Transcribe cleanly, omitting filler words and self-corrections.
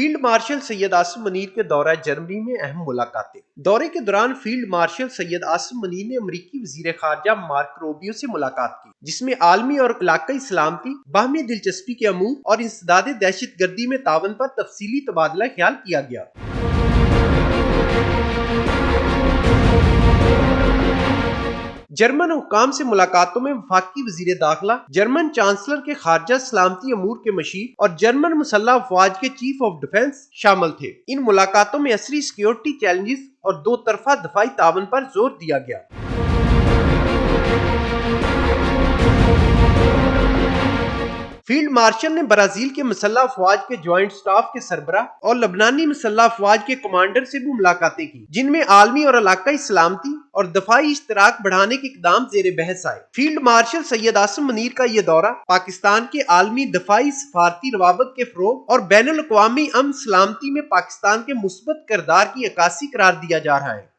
Field marshal Syed Asim Munir کے دورہ جرمنی میں اہم ملاقاتیں۔ دورے کے دوران فیلڈ مارشل سید عاصم منیر نے امریکی وزیر خارجہ مارک روبیو سے ملاقات کی، جس میں عالمی اور علاقائی سلامتی، باہمی دلچسپی کے امور اور انسداد دہشت گردی میں تعاون پر تفصیلی تبادلہ خیال کیا گیا۔ جرمن حکام سے ملاقاتوں میں وفاقی وزیر داخلہ، جرمن چانسلر کے خارجہ سلامتی امور کے مشیر اور جرمن مسلح افواج کے چیف آف ڈیفنس شامل تھے۔ ان ملاقاتوں میں عصری سیکیورٹی چیلنجز اور دو طرفہ دفاعی تعاون پر زور دیا گیا۔ فیلڈ مارشل نے برازیل کے مسلح افواج کے جوائنٹ سٹاف کے سربراہ اور لبنانی مسلح افواج کے کمانڈر سے بھی ملاقاتیں کی، جن میں عالمی اور علاقائی سلامتی اور دفاعی اشتراک بڑھانے کے اقدام زیر بحث آئے۔ فیلڈ مارشل سید عاصم منیر کا یہ دورہ پاکستان کے عالمی دفاعی سفارتی روابط کے فروغ اور بین الاقوامی امن سلامتی میں پاکستان کے مثبت کردار کی عکاسی قرار دیا جا رہا ہے۔